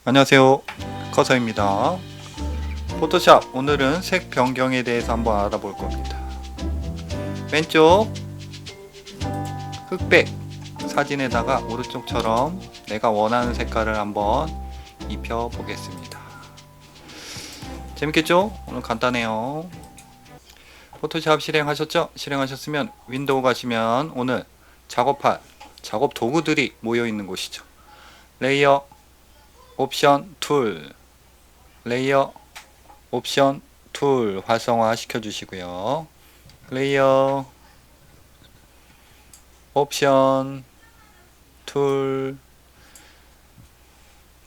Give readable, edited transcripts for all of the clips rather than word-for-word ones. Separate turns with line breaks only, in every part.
안녕하세요, 커서입니다. 포토샵, 오늘은 색 변경에 대해서 한번 알아볼 겁니다. 왼쪽 흑백 사진에다가 오른쪽처럼 내가 원하는 색깔을 한번 입혀 보겠습니다. 재밌겠죠? 오늘 간단해요. 포토샵 실행하셨죠? 실행하셨으면 윈도우 가시면 오늘 작업할 작업 도구들이 모여 있는 곳이죠. 레이어, 옵션, 툴, 레이어, 옵션, 툴 활성화 시켜주시고요. 레이어, 옵션, 툴,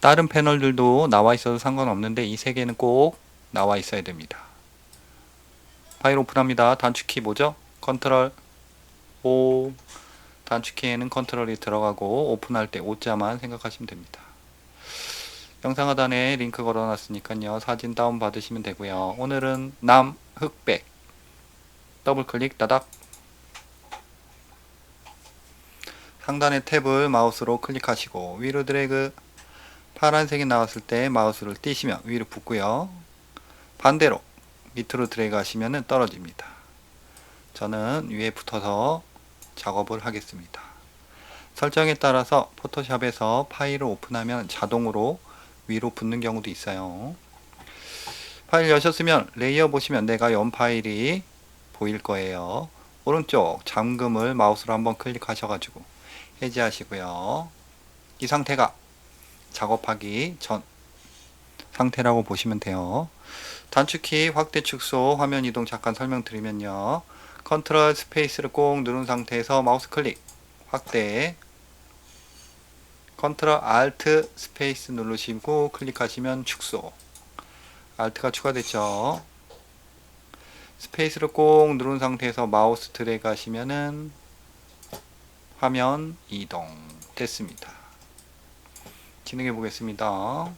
다른 패널들도 나와 있어도 상관없는데 이 세 개는 꼭 나와 있어야 됩니다. 파일 오픈합니다. 단축키 뭐죠? 컨트롤 O. 단축키에는 컨트롤이 들어가고 오픈할 때 O자만 생각하시면 됩니다. 영상 하단에 링크 걸어놨으니까요. 사진 다운 받으시면 되고요. 오늘은 남 흑백 더블 클릭 따닥, 상단의 탭을 마우스로 클릭하시고 위로 드래그, 파란색이 나왔을 때 마우스를 띄시면 위로 붙고요. 반대로 밑으로 드래그 하시면 떨어집니다. 저는 위에 붙어서 작업을 하겠습니다. 설정에 따라서 포토샵에서 파일을 오픈하면 자동으로 위로 붙는 경우도 있어요. 파일 여셨으면 레이어 보시면 내가 연 파일이 보일 거예요. 오른쪽 잠금을 마우스로 한번 클릭하셔가지고 해제하시고요. 이 상태가 작업하기 전 상태라고 보시면 돼요. 단축키 확대 축소 화면 이동 잠깐 설명드리면요. 컨트롤 스페이스를 꼭 누른 상태에서 마우스 클릭 확대, 컨트롤 알트 스페이스 누르시고 클릭하시면 축소, 알트가 추가됐죠. 스페이스를 꼭 누른 상태에서 마우스 드래그 하시면은 화면 이동 됐습니다. 진행해 보겠습니다.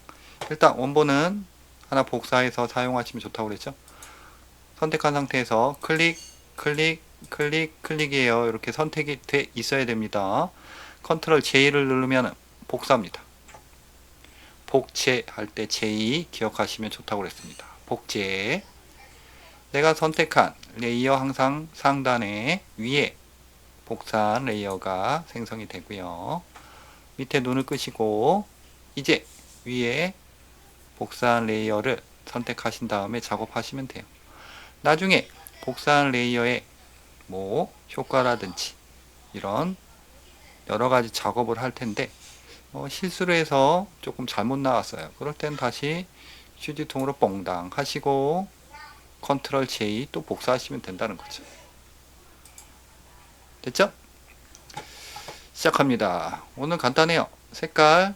일단 원본은 하나 복사해서 사용하시면 좋다고 그랬죠. 선택한 상태에서 클릭, 클릭, 클릭, 클릭이에요. 이렇게 선택이 돼 있어야 됩니다. 컨트롤 J를 누르면 복사입니다. 복제 할 때 J 기억하시면 좋다고 그랬습니다. 복제. 내가 선택한 레이어 항상 상단에 위에 복사한 레이어가 생성이 되고요. 밑에 눈을 끄시고 이제 위에 복사한 레이어를 선택하신 다음에 작업하시면 돼요. 나중에 복사한 레이어에 뭐 효과라든지 이런 여러가지 작업을 할 텐데 실수를 해서 조금 잘못 나왔어요. 그럴 땐 다시 휴지통으로 뽕당 하시고 컨트롤 J 또 복사하시면 된다는 거죠. 됐죠? 시작합니다. 오늘 간단해요. 색깔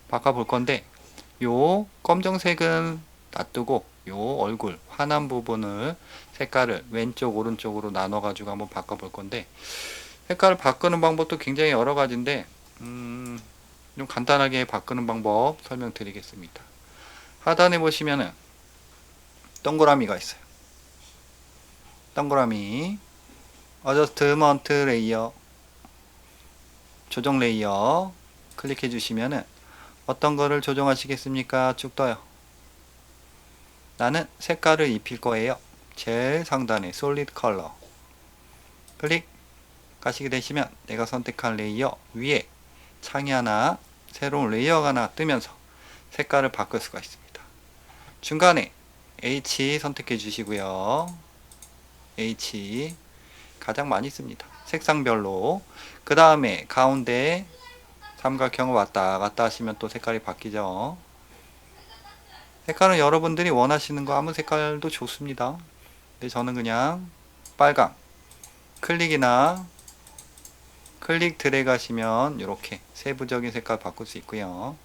바꿔볼 건데 요 검정색은 놔두고 요 얼굴 환한 부분을 색깔을 왼쪽 오른쪽으로 나눠 가지고 한번 바꿔볼 건데 색깔을 바꾸는 방법도 굉장히 여러 가지인데 좀 간단하게 바꾸는 방법 설명드리겠습니다. 하단에 보시면은 동그라미가 있어요. 동그라미 어저스트먼트 레이어 조정 레이어 클릭해 주시면은 어떤 거를 조정하시겠습니까? 쭉 떠요. 나는 색깔을 입힐 거예요. 제일 상단에 솔리드 컬러 클릭 가시게 되시면 내가 선택한 레이어 위에 창이 하나 새로운 레이어가 하나 뜨면서 색깔을 바꿀 수가 있습니다. 중간에 H 선택해 주시고요. H 가장 많이 씁니다. 색상별로. 그 다음에 가운데 삼각형을 왔다 갔다 하시면 또 색깔이 바뀌죠. 색깔은 여러분들이 원하시는 거 아무 색깔도 좋습니다. 근데 저는 그냥 빨강 클릭이나 클릭 드래그 하시면 이렇게 세부적인 색깔 바꿀 수 있고요.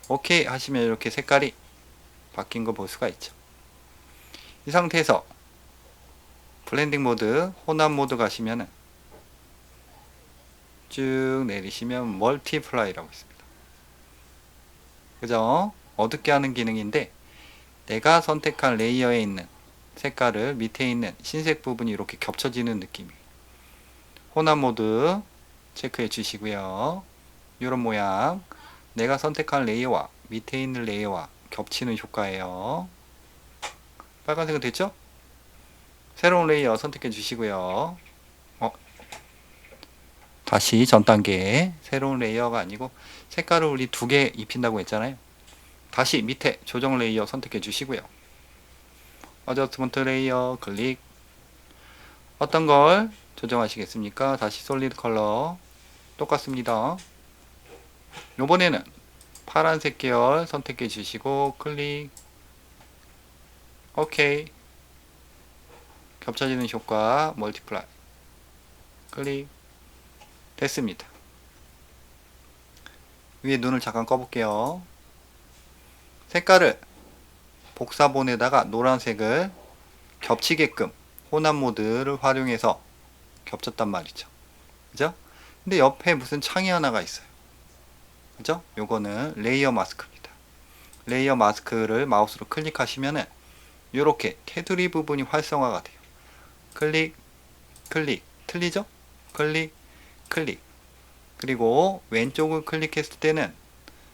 오케이 하시면 이렇게 색깔이 바뀐 거 볼 수가 있죠. 이 상태에서 블렌딩 모드, 혼합 모드 가시면은 쭉 내리시면 멀티플라이라고 있습니다. 그죠? 어둡게 하는 기능인데 내가 선택한 레이어에 있는 색깔을 밑에 있는 흰색 부분이 이렇게 겹쳐지는 느낌이에요. 혼합 모드 체크해 주시고요. 이런 모양 내가 선택한 레이어와 밑에 있는 레이어와 겹치는 효과예요. 빨간색은 됐죠? 새로운 레이어 선택해 주시고요. 다시 전 단계 새로운 레이어가 아니고 색깔을 우리 2개 입힌다고 했잖아요. 다시 밑에 조정 레이어 선택해 주시고요. 어저스먼트 레이어 클릭. 어떤 걸 조정하시겠습니까? 다시 솔리드 컬러 똑같습니다. 요번에는 파란색 계열 선택해 주시고 클릭. 오케이. 겹쳐지는 효과 멀티플라이 클릭. 됐습니다. 위에 눈을 잠깐 꺼볼게요. 색깔을 복사본에다가 노란색을 겹치게끔 혼합 모드를 활용해서 겹쳤단 말이죠. 그죠? 근데 옆에 무슨 창이 하나가 있어요. 그죠? 요거는 레이어 마스크입니다. 레이어 마스크를 마우스로 클릭하시면은 요렇게 테두리 부분이 활성화가 돼요. 클릭, 클릭. 틀리죠? 클릭, 클릭. 그리고 왼쪽을 클릭했을 때는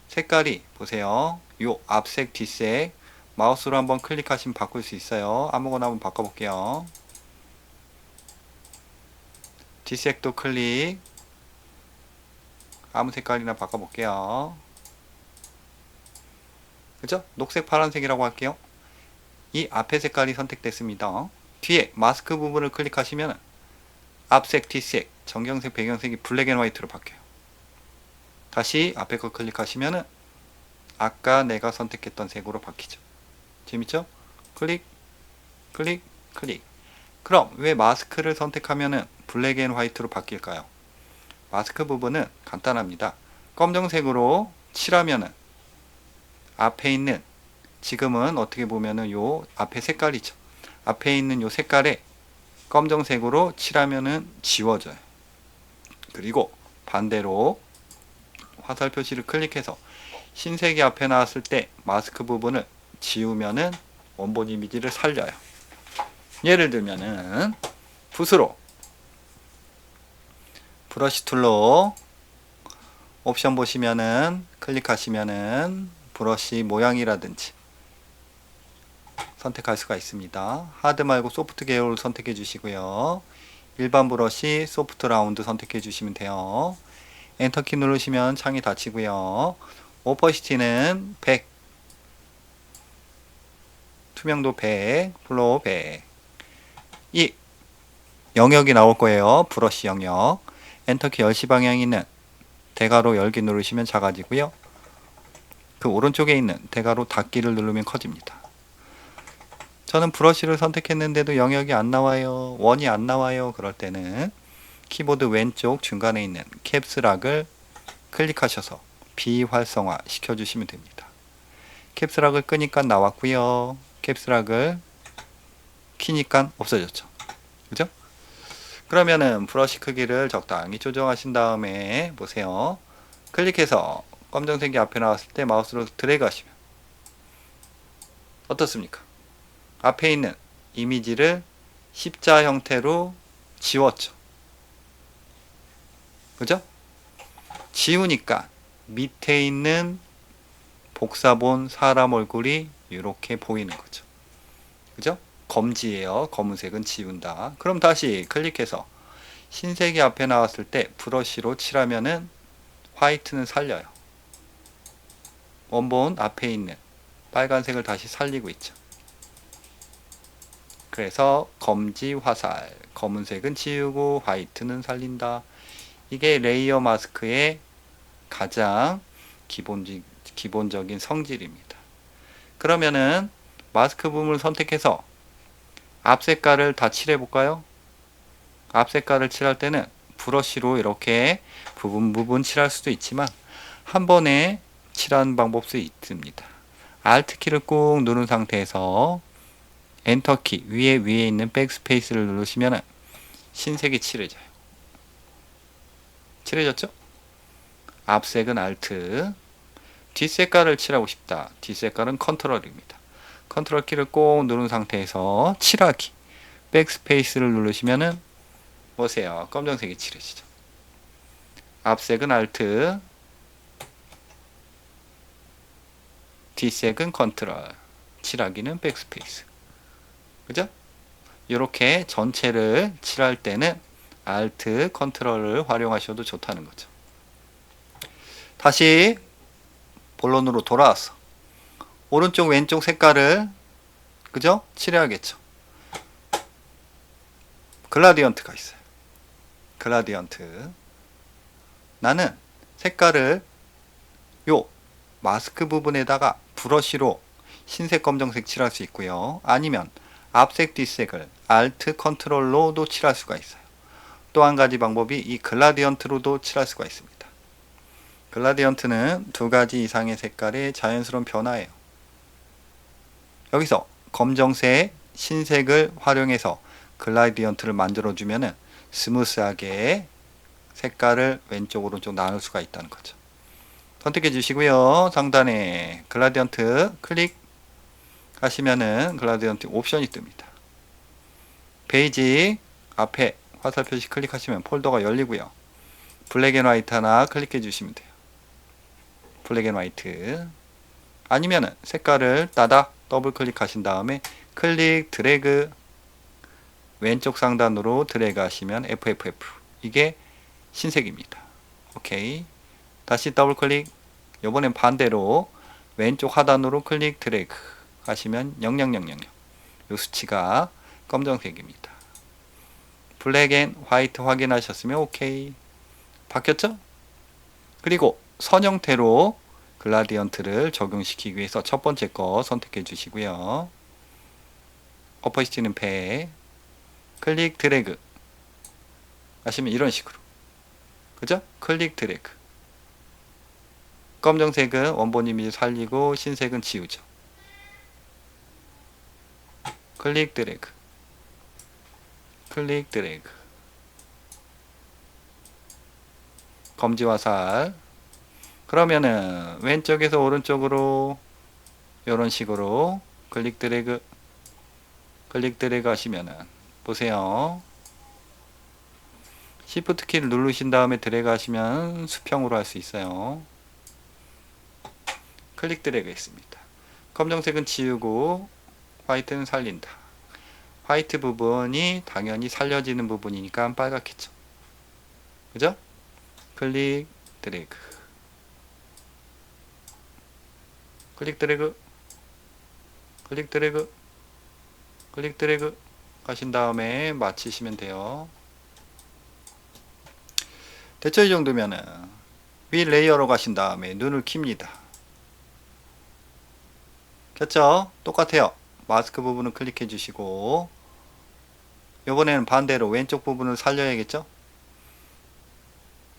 색깔이 보세요. 요 앞색, 뒷색 마우스로 한번 클릭하시면 바꿀 수 있어요. 아무거나 한번 바꿔볼게요. 뒷색도 클릭. 아무 색깔이나 바꿔볼게요. 그죠? 녹색, 파란색이라고 할게요. 이 앞에 색깔이 선택됐습니다. 뒤에 마스크 부분을 클릭하시면 앞색, 뒷색, 정경색, 배경색이 블랙 앤 화이트로 바뀌어요. 다시 앞에 거 클릭하시면 아까 내가 선택했던 색으로 바뀌죠. 재밌죠? 클릭, 클릭, 클릭. 그럼 왜 마스크를 선택하면 블랙 앤 화이트로 바뀔까요? 마스크 부분은 간단합니다. 검정색으로 칠하면은 앞에 있는, 지금은 어떻게 보면은 요 앞에 색깔이죠. 앞에 있는 요 색깔에 검정색으로 칠하면은 지워져요. 그리고 반대로 화살 표시를 클릭해서 흰색이 앞에 나왔을 때 마스크 부분을 지우면은 원본 이미지를 살려요. 예를 들면은 붓으로 브러쉬 툴로 옵션 보시면은 클릭하시면은 브러쉬 모양이라든지 선택할 수가 있습니다. 하드 말고 소프트 계열을 선택해 주시고요. 일반 브러쉬, 소프트 라운드 선택해 주시면 돼요. 엔터키 누르시면 창이 닫히고요. 오퍼시티는 100, 투명도 100, 플로우 100. 이 영역이 나올 거예요. 브러쉬 영역. 엔터키 10시 방향에 있는 대괄호 열기 누르시면 작아지고요. 그 오른쪽에 있는 대괄호 닫기를 누르면 커집니다. 저는 브러쉬를 선택했는데도 영역이 안 나와요. 원이 안 나와요. 그럴 때는 키보드 왼쪽 중간에 있는 캡스락을 클릭하셔서 비활성화 시켜주시면 됩니다. 캡스락을 끄니까 나왔고요. 캡스락을 키니까 없어졌죠. 그죠? 그러면은 브러쉬 크기를 적당히 조정하신 다음에 보세요. 클릭해서 검정색이 앞에 나왔을 때 마우스로 드래그 하시면 어떻습니까? 앞에 있는 이미지를 십자 형태로 지웠죠. 그죠? 지우니까 밑에 있는 복사본 사람 얼굴이 이렇게 보이는 거죠. 그죠? 검지예요. 검은색은 지운다. 그럼 다시 클릭해서 흰색이 앞에 나왔을 때 브러쉬로 칠하면은 화이트는 살려요. 원본 앞에 있는 빨간색을 다시 살리고 있죠. 그래서 검지 화살, 검은색은 지우고 화이트는 살린다. 이게 레이어 마스크의 가장 기본적인 성질입니다. 그러면은 마스크 부분을 선택해서 앞 색깔을 다 칠해 볼까요? 앞 색깔을 칠할 때는 브러쉬로 이렇게 부분 칠할 수도 있지만 한 번에 칠하는 방법도 있습니다. Alt 키를 꾹 누른 상태에서 엔터 키 위에 있는 백스페이스를 누르시면 흰색이 칠해져요. 칠해졌죠? 앞색은 Alt, 뒷색깔을 칠하고 싶다. 뒷색깔은 컨트롤입니다. 컨트롤 키를 꼭 누른 상태에서 칠하기 백스페이스를 누르시면은 보세요. 검정색이 칠해지죠. 앞색은 Alt, 뒷색은 컨트롤, 칠하기는 백스페이스. 그죠? 이렇게 전체를 칠할 때는 Alt, 컨트롤을 활용하셔도 좋다는 거죠. 다시 본론으로 돌아왔어. 오른쪽 왼쪽 색깔을 그죠? 칠해야겠죠. 글라디언트가 있어요. 글라디언트. 나는 색깔을 요 마스크 부분에다가 브러쉬로 흰색, 검정색 칠할 수 있고요. 아니면 앞색, 뒷색을 Alt, 컨트롤로도 칠할 수가 있어요. 또 한 가지 방법이 이 글라디언트로도 칠할 수가 있습니다. 글라디언트는 두 가지 이상의 색깔의 자연스러운 변화예요. 여기서 검정색, 흰색을 활용해서 글라디언트를 만들어주면 스무스하게 색깔을 왼쪽, 오른쪽 나눌 수가 있다는 거죠. 선택해 주시고요. 상단에 글라디언트 클릭 하시면은 글라디언트 옵션이 뜹니다. 페이지 앞에 화살 표시 클릭하시면 폴더가 열리고요. 블랙 앤 화이트 하나 클릭해 주시면 돼요. 블랙 앤 화이트. 아니면은 색깔을 따닥 더블 클릭하신 다음에 클릭 드래그 왼쪽 상단으로 드래그 하시면 FFF. 이게 흰색입니다. 오케이. 다시 더블 클릭. 요번엔 반대로 왼쪽 하단으로 클릭 드래그 하시면 0000. 요 수치가 검정색입니다. 블랙 앤 화이트 확인하셨으면 오케이. 바뀌었죠? 그리고 선 형태로 글라디언트를 적용시키기 위해서 첫 번째 거 선택해 주시고요. 어퍼시티는 배 클릭 드래그 하시면 이런 식으로 그죠? 클릭 드래그 검정색은 원본 이미지 살리고 흰색은 지우죠. 클릭 드래그 클릭 드래그 검지 화살 그러면은 왼쪽에서 오른쪽으로 이런 식으로 클릭 드래그 하시면은 보세요. Shift 키를 누르신 다음에 드래그 하시면 수평으로 할 수 있어요. 클릭 드래그 했습니다. 검정색은 지우고 화이트는 살린다. 화이트 부분이 당연히 살려지는 부분이니까 빨갛겠죠. 그죠? 클릭 드래그 클릭 드래그 클릭 드래그 클릭 드래그 하신 다음에 마치시면 돼요. 됐죠? 이 정도면은 위 레이어로 가신 다음에 눈을 킵니다. 됐죠? 똑같아요. 마스크 부분을 클릭해 주시고 이번에는 반대로 왼쪽 부분을 살려야겠죠?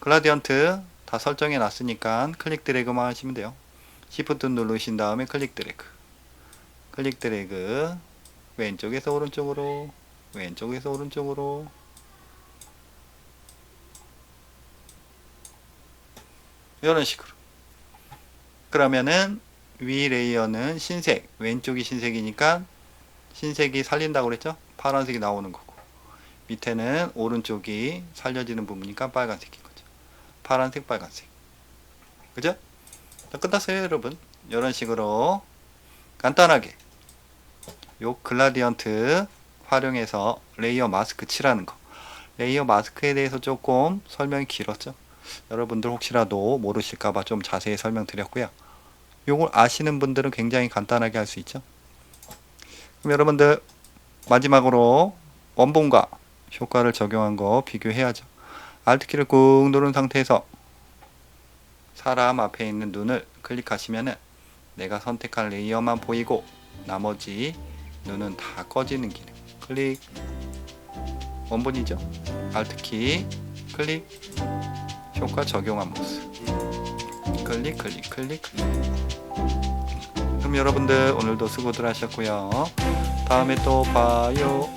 글라디언트 다 설정해 놨으니까 클릭 드래그만 하시면 돼요. Shift 누르신 다음에 클릭 드래그 클릭 드래그 왼쪽에서 오른쪽으로 왼쪽에서 오른쪽으로 이런 식으로 그러면은 위 레이어는 흰색 왼쪽이 흰색이니까 흰색이 살린다고 그랬죠? 파란색이 나오는 거고 밑에는 오른쪽이 살려지는 부분이니까 빨간색인 거죠. 파란색 빨간색 그죠? 자, 끝났어요 여러분. 이런 식으로 간단하게 요 글라디언트 활용해서 레이어 마스크 칠하는 거. 레이어 마스크에 대해서 조금 설명이 길었죠. 여러분들 혹시라도 모르실까봐 좀 자세히 설명드렸고요. 요걸 아시는 분들은 굉장히 간단하게 할 수 있죠. 그럼 여러분들 마지막으로 원본과 효과를 적용한 거 비교해야죠. Alt키를 꾹 누른 상태에서 사람 앞에 있는 눈을 클릭하시면은 내가 선택한 레이어만 보이고 나머지 눈은 다 꺼지는 기능. 클릭 원본이죠. Alt키 클릭 효과 적용한 모습. 클릭 클릭 클릭 클릭. 그럼 여러분들 오늘도 수고들 하셨고요. 다음에 또 봐요.